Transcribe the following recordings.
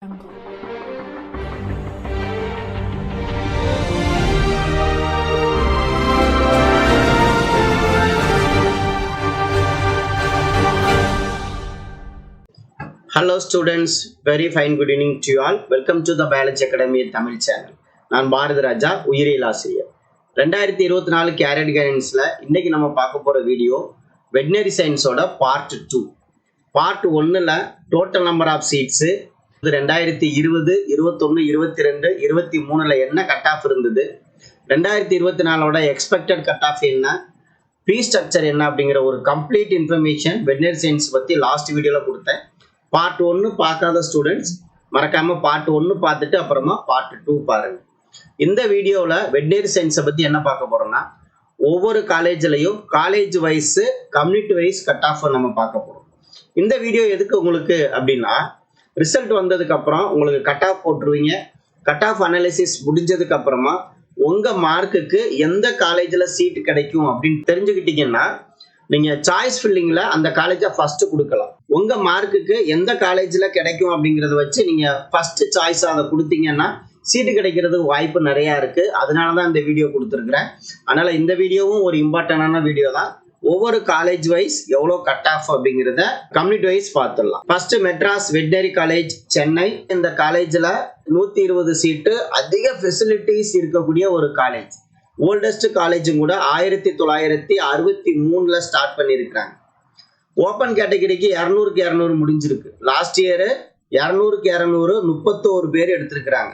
Hello students, very fine good evening to you all. Welcome to the Biology Academy Tamil channel. நான் பாரதி ராஜா, உயிரியல் ஆசிரியர். 2024 carrier கைடன்ஸ்ல இன்னைக்கு நம்ம பார்க்க போற வீடியோ வெட்டனரி சயின்ஸோட பார்ட் 2. பார்ட் 1ல டோட்டல் நம்பர் ஆஃப் சீட்ஸ் 2020, 21, 22, 23ல என்ன கட் ஆஃப் இருந்தது, 2024ஓட எக்ஸ்பெக்டட் கட் ஆஃப் என்ன, ஃபீ ஸ்ட்ரக்சர் என்ன அப்படிங்கிற ஒரு கம்ப்ளீட் இன்ஃபர்மேஷன் வெட்டனரி சயின்ஸ் பத்தி லாஸ்ட் வீடியோல கொடுத்தேன். பார்ட் 1 பார்க்காத ஸ்டூடெண்ட்ஸ் மறக்காம பார்ட் 1 பார்த்துட்டு அப்புறமா பார்ட் 2 பாருங்க. இந்த வீடியோவில் வெட்டனரி சயின்ஸை பற்றி என்ன பார்க்க போறோம்னா, ஒவ்வொரு காலேஜ்லையும் college wise community wise cut off நம்ம பார்க்க போறோம். இந்த வீடியோ எதுக்கு உங்களுக்கு அப்படின்னா, ரிசல்ட் வந்ததுக்கு அப்புறம் உங்களுக்கு கட் ஆஃப் போட்டுருவீங்க. கட் ஆஃப் அனாலிசிஸ் முடிஞ்சதுக்கு அப்புறமா உங்க மார்க்குக்கு எந்த காலேஜ்ல சீட் கிடைக்கும் அப்படின்னு தெரிஞ்சுக்கிட்டீங்கன்னா நீங்க சாய்ஸ் ஃபில்லிங்ல அந்த காலேஜை ஃபர்ஸ்ட் கொடுக்கலாம். உங்க மார்க்குக்கு எந்த காலேஜ்ல கிடைக்கும் அப்படிங்கறத வச்சு நீங்க ஃபர்ஸ்ட் சாய்ஸ் அதை கொடுத்தீங்கன்னா சீட்டு கிடைக்கிறதுக்கு வாய்ப்பு நிறைய இருக்கு. அதனாலதான் இந்த வீடியோ கொடுத்துருக்கிறேன். அதனால இந்த வீடியோவும் ஒரு இம்பார்ட்டன்டான வீடியோ தான். ஒவ்வொரு காலேஜ் வைஸ் எவ்வளோ கட் ஆஃப் அப்படிங்கிறத கம்யூனிட்டி வைஸ் பார்த்துடலாம். First Madras veterinary college Chennai. இந்த காலேஜ்ல 120 சீட்டு, அதிக ஃபெசிலிட்டிஸ் இருக்கக்கூடிய ஒரு காலேஜ். ஓல்டஸ்ட் காலேஜும் கூட 1963ல ஸ்டார்ட் பண்ணியிருக்கிறாங்க. ஓப்பன் கேட்டகரிக்கு 200க்கு 200 முடிஞ்சிருக்கு. லாஸ்ட் இயர் 200க்கு 200 31 பேர் எடுத்திருக்கிறாங்க.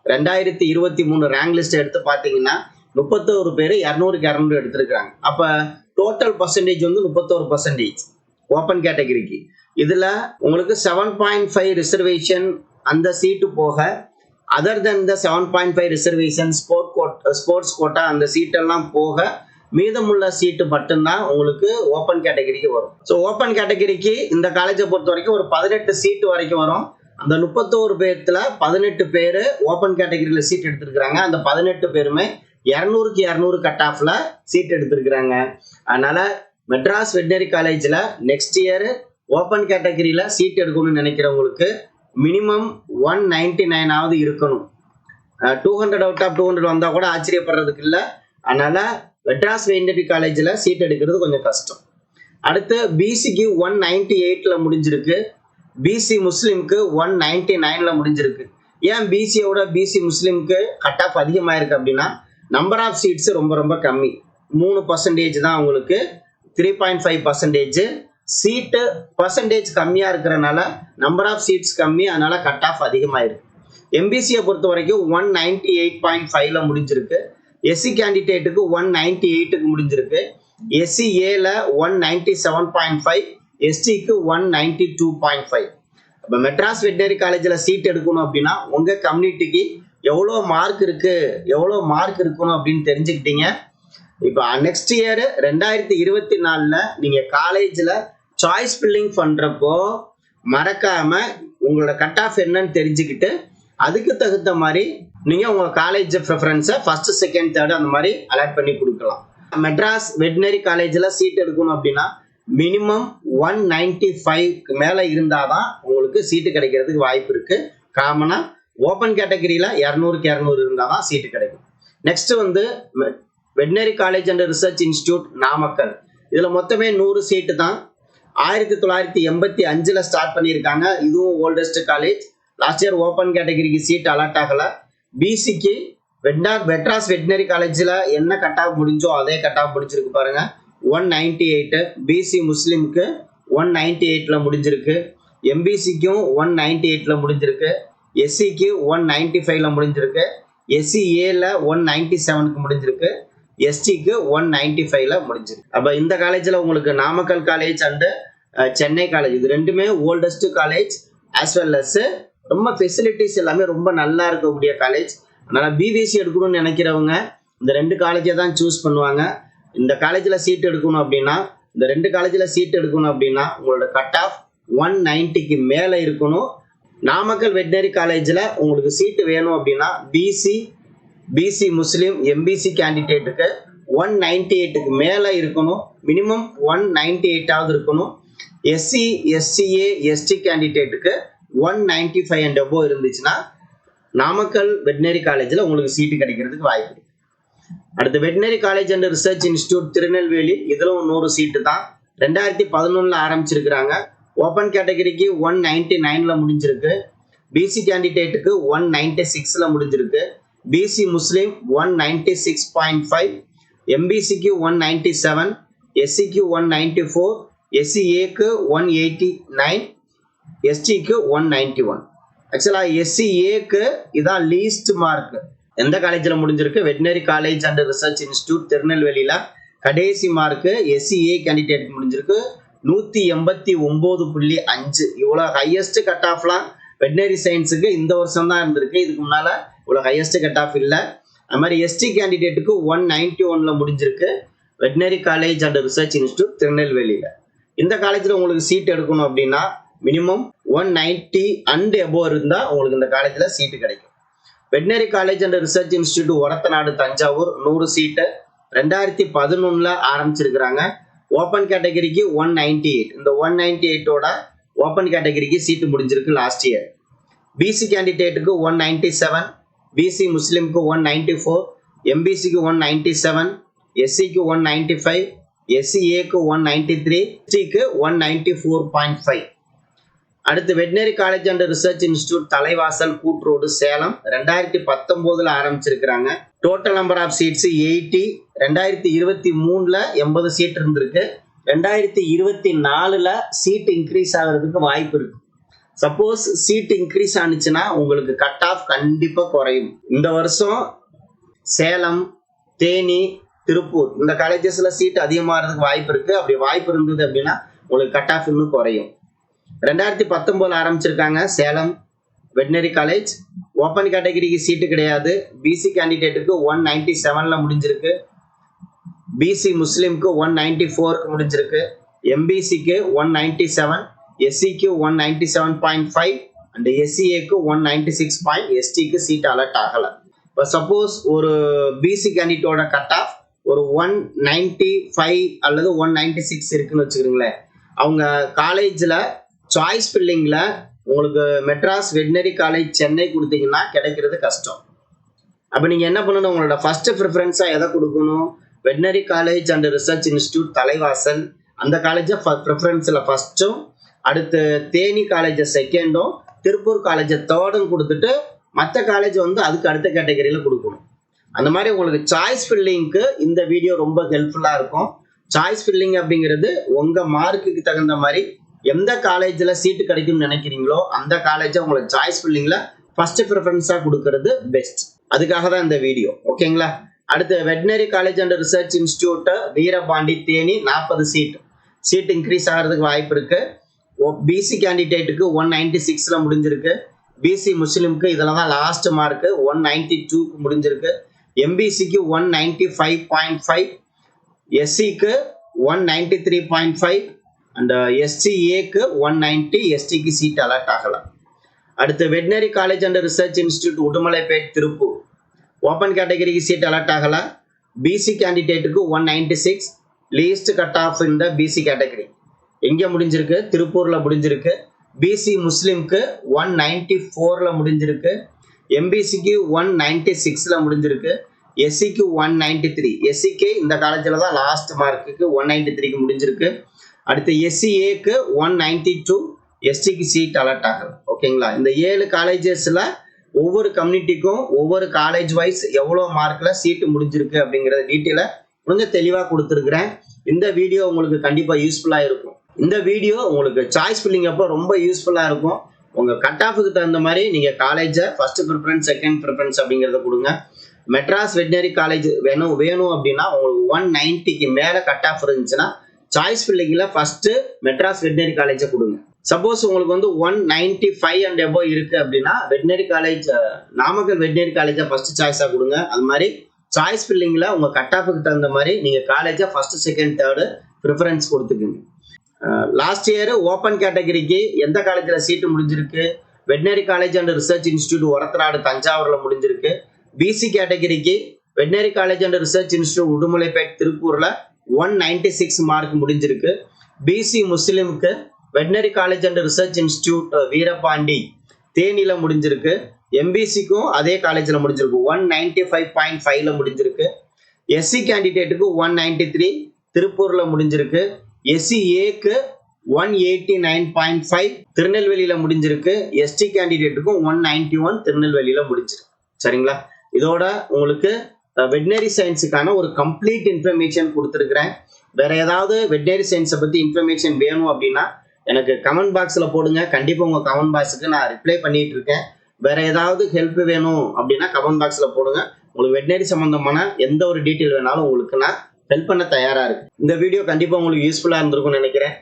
2023 ரேங்க் லிஸ்ட் எடுத்து பார்த்தீங்கன்னா 31 பேர் 200க்கு 200 எடுத்திருக்கிறாங்க. அப்ப டோட்டல் பர்சன்டேஜ் வந்து 31% ஓப்பன் கேட்டகரிக்கு. இதுல உங்களுக்கு 7.5 ரிசர்வேஷன் அந்த சீட்டு போக, அதர் தென் த 7.5 ரிசர்வேஷன் ஸ்போர்ட்ஸ் கோட்டா அந்த சீட்டெல்லாம் போக மீதமுள்ள சீட்டு மட்டும்தான் உங்களுக்கு ஓப்பன் கேட்டகரிக்கு வரும். ஸோ ஓப்பன் கேட்டகரிக்கு இந்த காலேஜை பொறுத்த வரைக்கும் ஒரு 18 சீட்டு வரைக்கும் வரும். அந்த 31 பேர்த்துல 18 பேர் ஓப்பன் கேட்டகரியில சீட் எடுத்திருக்கிறாங்க. அந்த 18 பேருமே 200க்கு 200 கட் ஆஃப்ல சீட் எடுத்திருக்கிறாங்க. அதனால மெட்ராஸ் வெட்டனரி காலேஜ்ல நெக்ஸ்ட் இயர் ஓப்பன் கேட்டகரியில சீட் எடுக்கணும்னு நினைக்கிறவங்களுக்கு மினிமம் 199 இருக்கணும். 200 அவுட் ஆஃப் 200 வந்தா கூட ஆச்சரியப்படுறதுக்கு இல்லை. அதனால மெட்ராஸ் வெட்டனரி காலேஜ்ல சீட் எடுக்கிறது கொஞ்சம் கஷ்டம். அடுத்து பிசிக்கு 198ல முடிஞ்சிருக்கு. பிசி முஸ்லிம்க்கு 199ல முடிஞ்சிருக்கு. ஏன் பிசியோட பிசி முஸ்லிம்க்கு கட் ஆஃப் அதிகமாயிருக்கு அப்படின்னா, நம்பர் ஆஃப் சீட்ஸ் ரொம்ப ரொம்ப கம்மி. 3% தான் உங்களுக்கு, 3.5% சீட்டு பர்சன்டேஜ் கம்மியா இருக்கிறனால நம்பர் ஆஃப் சீட்ஸ் கம்மி, அதனால கட் ஆஃப் அதிகமாயிருக்கு. எம்பிசியை பொறுத்த வரைக்கும் 198.5ல முடிஞ்சிருக்கு. எஸ்சி கேண்டிடேட்டுக்கு 198க்கு முடிஞ்சிருக்கு. எஸ்சிஏல 197.5, எஸ்டிக்கு 192.5. அப்ப மெட்ராஸ் வெட்டனரி காலேஜ்ல சீட் எடுக்கணும் அப்படின்னா உங்க கம்யூனிட்டிக்கு எவ்வளோ மார்க் இருக்கணும் அப்படின்னு தெரிஞ்சுக்கிட்டீங்க. இப்ப நெக்ஸ்ட் இயர் 2024ல நீங்க காலேஜ்ல சாய்ஸ் ஃபில்லிங் பண்றப்போ மறக்காம உங்களோட கட் ஆஃப் என்னன்னு தெரிஞ்சுக்கிட்டு அதுக்கு தகுந்த மாதிரி நீங்க உங்க காலேஜ் ப்ரிஃபரன்ஸை ஃபர்ஸ்ட், செகண்ட், தேர்ட் அந்த மாதிரி அலாட் பண்ணி கொடுக்கலாம். மெட்ராஸ் வெட்டனரி காலேஜ்ல சீட் எடுக்கணும் அப்படின்னா மினிமம் 195க்கு மேல இருந்தாதான் உங்களுக்கு சீட்டு கிடைக்கிறதுக்கு வாய்ப்பு இருக்கு. காமனா ஓப்பன் கேட்டகரியில 200க்கு 200 இருந்தாதான் சீட்டு கிடைக்கும். நெக்ஸ்ட் வந்து veterinary college and research institute Namakkal. இதுல மொத்தமே 100 சீட்டு தான். 1985ல ஸ்டார்ட் பண்ணியிருக்காங்க. இதுவும் oldest college. Last year open கேட்டகரிக்கு சீட் அலாட் ஆகல. பிசிக்கு மெட்ராஸ் வெட்டனரி காலேஜ்ல என்ன கட் ஆஃப் முடிஞ்சோ அதே கட் ஆஃப் முடிச்சிருக்கு பாருங்க, 198. பிசி முஸ்லிம்க்கு 198ல முடிஞ்சிருக்கு. எம்பிசிக்கும் 198ல முடிஞ்சிருக்கு. எஸ்சிக்கு 195ல முடிஞ்சிருக்கு. எஸ்சிஏல 197க்கு முடிஞ்சிருக்கு. எஸ்டிக்கு 195ல முடிஞ்சிருக்கு. அப்ப இந்த காலேஜ்ல உங்களுக்கு Namakkal college and Chennai college இது ரெண்டுமே oldest college, as well as ரொம்ப ஃபெசிலிட்டிஸ் எல்லாமே ரொம்ப நல்லா இருக்கக்கூடிய காலேஜ். அதனால பிபிசி எடுக்கணும்னு நினைக்கிறவங்க இந்த 2 காலேஜை தான் சூஸ் பண்ணுவாங்க. இந்த காலேஜ்ல சீட் எடுக்கணும் அப்படின்னா, இந்த 2 காலேஜ்ல சீட் எடுக்கணும் அப்படின்னா உங்களோட கட் ஆஃப் 190க்கு மேல இருக்கணும். நாமக்கல் வெட்டனரி காலேஜ்ல உங்களுக்கு சீட்டு வேணும் அப்படின்னா பிசி முஸ்லிம் எம்பிசி கேண்டிடேட்டுக்கு 198க்கு மேல இருக்கணும். மினிமம் 198ஆவது இருக்கணும். எஸ்சி எஸ்சிஏ எஸ்டி கேண்டிடேட்டுக்கு 195 and above இருந்துச்சுன்னா நாமக்கல் வெட்டினரி காலேஜில் உங்களுக்கு சீட்டு கிடைக்கிறதுக்கு வாய்ப்பு இருக்கு. அடுத்து veterinary college and research institute Tirunelveli, இதில் 100 சீட்டு தான். 2011 ஆரம்பிச்சிருக்கிறாங்க. ஓப்பன் கேட்டகரிக்கு 199 முடிஞ்சிருக்கு. பிசி கேண்டிடேட்டுக்கு 196 முடிஞ்சிருக்கு. பிசி முஸ்லீம் 196.5, எம்பிசிக்கு 197, எஸ்சிக்கு 194, எஸ்சிஏக்கு 189, எஸ்டிக்கு 191. ஆக்சுவலா எஸ்சிஏக்கு இதான் லீஸ்ட் மார்க். எந்த காலேஜில் முடிஞ்சிருக்கு? Veterinary college and research institute திருநெல்வேலியில கடைசி மார்க் எஸ்சிஏ கேண்டிடேட்டுக்கு முடிஞ்சிருக்கு 189.5. இவ்வளோ ஹையஸ்ட் கட் ஆஃப்லாம் வெட்டினரி சயின்ஸுக்கு இந்த வருஷம் தான் இருந்திருக்கு. இதுக்கு முன்னால இவ்வளோ ஹையஸ்ட் கட் ஆஃப் இல்லை. அது மாதிரி எஸ்டி கேண்டிடேட்டுக்கு 191 முடிஞ்சிருக்கு veterinary college and research institute திருநெல்வேலியில. இந்த காலேஜில் உங்களுக்கு சீட் எடுக்கணும் அப்படின்னா மினிமம் 190 அண்ட் எபோவ் இருந்தால் உங்களுக்கு இந்த காலேஜில் சீட்டு கிடைக்கும். Veterinary college and research institute Orathanadu Thanjavur 100 seat 2011 ஆரம்பிச்சிருக்கிறாங்க. ஓப்பன் கேட்டகரிக்கு 198. இந்த 198ஓட ஓப்பன் கேட்டகரிக்கு சீட்டு முடிஞ்சிருக்கு லாஸ்ட் இயர். பிசி கேண்டிடேட்டுக்கு 197, பிசி முஸ்லிம்க்கு 194, எம்பிசிக்கு 197, எஸ்சிக்கு 195, எஸ்சிஏக்கு 193, எஸ்டிக்கு 194.5. அடுத்து veterinary college and research institute Thalaivasal Kootroad Salem 2019 ஆரம்பிச்சிருக்கிறாங்க. Total number of seats 80. 2023 80 seat இருந்திருக்கு. 2024 சீட் இன்க்ரீஸ் ஆகிறதுக்கு வாய்ப்பு இருக்கு. சப்போஸ் சீட் இன்க்ரீஸ் ஆனிச்சுன்னா உங்களுக்கு கட் ஆஃப் கண்டிப்பா குறையும். இந்த வருஷம் சேலம், தேனி, திருப்பூர் இந்த காலேஜஸ்ல சீட் அதிகமாகிறதுக்கு வாய்ப்பு இருக்கு. அப்படி வாய்ப்பு இருந்தது அப்படின்னா உங்களுக்கு கட் ஆஃப் இன்னும் குறையும். 2019 ஆரம்பிச்சிருக்காங்க சேலம் வெட்டினரி காலேஜ். ஓப்பன் கேட்டகரிக்கு சீட்டு கிடையாது. பிசி கேண்டிடேட்டுக்கு 197 முடிஞ்சிருக்கு. பிசி முஸ்லிம்க்கு 194 முடிஞ்சிருக்கு. எம்பிசிக்கு 197, எஸ்சிக்கு 197.5 அண்ட் எஸ்சிஏக்கு 196. எஸ்டிக்கு சீட் அலர்ட் ஆகல. இப்போ சப்போஸ் ஒரு பிசி கேண்டிடேட்டோட கட் ஆஃப் ஒரு 195 அல்லது 196 இருக்குன்னு வச்சுக்கிறீங்களேன். அவங்க காலேஜில் சாய்ஸ் ஃபில்லிங்கில் உங்களுக்கு மெட்ராஸ் வெட்டினரி காலேஜ் சென்னை கொடுத்தீங்கன்னா கிடைக்கிறது கஷ்டம். அப்போ நீங்கள் என்ன பண்ணணும்? உங்களோட ஃபர்ஸ்ட் ப்ரிஃபரன்ஸாக எதை கொடுக்கணும்? Veterinary college and research institute Thalaivasal அந்த காலேஜை ப்ரிஃபரன்ஸில் ஃபர்ஸ்ட்டும், அடுத்து தேனி காலேஜை செகண்டும், திருப்பூர் காலேஜை தேர்டும் கொடுத்துட்டு மற்ற காலேஜ் அதுக்கு அடுத்த கேட்டகரியில் கொடுக்கணும். அந்த மாதிரி உங்களுக்கு சாய்ஸ் ஃபில்லிங்க்கு இந்த வீடியோ ரொம்ப ஹெல்ப்ஃபுல்லாக இருக்கும். சாய்ஸ் ஃபில்லிங் அப்படிங்கிறது உங்கள் மார்க்குக்கு தகுந்த மாதிரி எந்த காலேஜில் சீட்டு கிடைக்கும்னு நினைக்கிறீங்களோ அந்த காலேஜை உங்களுக்கு சாய்ஸ் ஃபில்லிங்கில் ஃபர்ஸ்ட் ப்ரிஃபரன்ஸாக கொடுக்கறது பெஸ்ட். அதுக்காக தான் இந்த வீடியோ. ஓகேங்களா? அடுத்து veterinary college and research institute Veerapandi Theni 40 seat increase ஆகிறதுக்கு வாய்ப்பு இருக்கு. பிசி கேண்டிடேட்டுக்கு 196 முடிஞ்சிருக்கு. பிசி முஸ்லிம்க்கு இதில் தான் லாஸ்ட் மார்க்கு 192 முடிஞ்சிருக்கு. எம்பிசிக்கு 195.5, எஸ்சிக்கு 193.5 அண்ட் எஸ்சிஏக்கு 190, எஸ்டிக்கு சீட் அலர்ட் ஆகலாம். அடுத்து veterinary college and research institute Udumalpet Tiruppur open கேட்டகரிக்கு சீட் அலர்ட் ஆகல. பிசி கேண்டிடேட்டுக்கு 196 லீஸ்ட் கட் ஆஃப் இந்த பிசி கேட்டகரி எங்கே முடிஞ்சிருக்கு? திருப்பூர்ல முடிஞ்சிருக்கு. பிசி முஸ்லிம்க்கு 194 முடிஞ்சிருக்கு. எம்பிசிக்கு 196 முடிஞ்சிருக்கு. எஸ்சிக்கு 193. எஸ்சிக்கு இந்த காலேஜில் தான் லாஸ்ட் மார்க்குக்கு 193 முடிஞ்சிருக்கு. அடுத்து எஸ்சிஏக்கு 192, எஸ்டிக்கு சீட் அலர்ட் ஆகலாம். ஓகேங்களா? இந்த 7 காலேஜஸ்ல ஒவ்வொரு கம்யூனிட்டிக்கும் ஒவ்வொரு காலேஜ் வைஸ் எவ்வளோ மார்க்ல சீட்டு முடிஞ்சிருக்கு அப்படிங்கிறத டீட்டெயிலை கொஞ்சம் தெளிவாக கொடுத்துருக்குறேன். இந்த வீடியோ உங்களுக்கு கண்டிப்பாக யூஸ்ஃபுல்லாக இருக்கும். இந்த வீடியோ உங்களுக்கு சாய்ஸ் ஃபில்லிங் அப்போ ரொம்ப யூஸ்ஃபுல்லாக இருக்கும். உங்கள் கட் ஆஃபுக்கு தகுந்த மாதிரி நீங்கள் காலேஜை ஃபர்ஸ்ட் ப்ரிஃபரன்ஸ் செகண்ட் ப்ரிஃபரன்ஸ் அப்படிங்கிறத கொடுங்க. மெட்ராஸ் வெட்டினரி காலேஜ் வேணும் அப்படின்னா உங்களுக்கு 190க்கு மேலே கட் ஆஃப் இருந்துச்சுன்னா சாய்ஸ் ஃபில்லிங்கில் ஃபர்ஸ்ட் மெட்ராஸ் வெட்டினரி காலேஜை கொடுங்க. சப்போஸ் உங்களுக்கு 195 அண்ட் எபோவ் இருக்கு அப்படின்னா வெட்டினரி காலேஜ் நாமக்கல் வெட்டினரி காலேஜை ஃபர்ஸ்ட் சாய்ஸாக கொடுங்க. அது மாதிரி சாய்ஸ் ஃபில்லிங்கில் உங்கள் கட் ஆஃபுக்கு தகுந்த மாதிரி நீங்கள் காலேஜை ஃபர்ஸ்ட் செகண்ட் தேர்டு ப்ரிஃபரன்ஸ் கொடுத்துக்குங்க. லாஸ்ட் இயர் ஓப்பன் கேட்டகரிக்கு எந்த காலேஜில் சீட்டு முடிஞ்சிருக்கு? Veterinary college and research institute Orathanadu தஞ்சாவூர்ல முடிஞ்சிருக்கு. பிசி கேட்டகரிக்கு veterinary college and research institute Udumalpet திருப்பூர்ல 196 மார்க் முடிஞ்சிருக்கு. பிசி முஸ்லிமுக்கு veterinary college and research institute Veerapandi தேனியில முடிஞ்சிருக்கு. எம்பிசிக்கும் அதே காலேஜ்ல முடிஞ்சிருக்கு. 195.5ல முடிஞ்சிருக்கு. எஸ்சி கேண்டிடேட்டுக்கு 193 திருப்பூர்ல முடிஞ்சிருக்கு. எஸ்சி ஏக்கு 189.5 திருநெல்வேலியில முடிஞ்சிருக்கு. எஸ்டி கேண்டிடேட்டுக்கும் 191 திருநெல்வேலியில முடிஞ்சிருக்கு. சரிங்களா? இதோட உங்களுக்கு வெட்டினரி சயின்ஸுக்கான ஒரு கம்ப்ளீட் இன்ஃபர்மேஷன் கொடுத்துருக்கிறேன். வேற ஏதாவது வெட்டினரி சயின்ஸை பத்தி இன்ஃபர்மேஷன் வேணும் அப்படின்னா எனக்கு கமெண்ட் பாக்ஸ்ல போடுங்க. கண்டிப்பா உங்க கமெண்ட் பாக்ஸுக்கு நான் ரிப்ளை பண்ணிட்டு இருக்கேன். வேற ஏதாவது ஹெல்ப் வேணும் அப்படின்னா கமெண்ட் பாக்ஸ்ல போடுங்க. உங்களுக்கு வெட்டினரி சம்பந்தமான எந்த ஒரு டீட்டெயில் வேணாலும் உங்களுக்கு நான் ஹெல்ப் பண்ண தயாரா இருக்கு. இந்த வீடியோ கண்டிப்பா உங்களுக்கு யூஸ்ஃபுல்லா இருந்திருக்கும்னு நினைக்கிறேன்.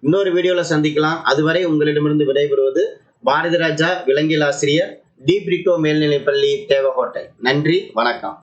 இன்னொரு வீடியோல சந்திக்கலாம். அதுவரை உங்களிடமிருந்து விடைபெறுவது பாரதி ராஜா, விலங்கியல் ஆசிரியர், டி பிரிட்டோ மேல்நிலைப்பள்ளி, தேவகோட்டை. நன்றி, வணக்கம்.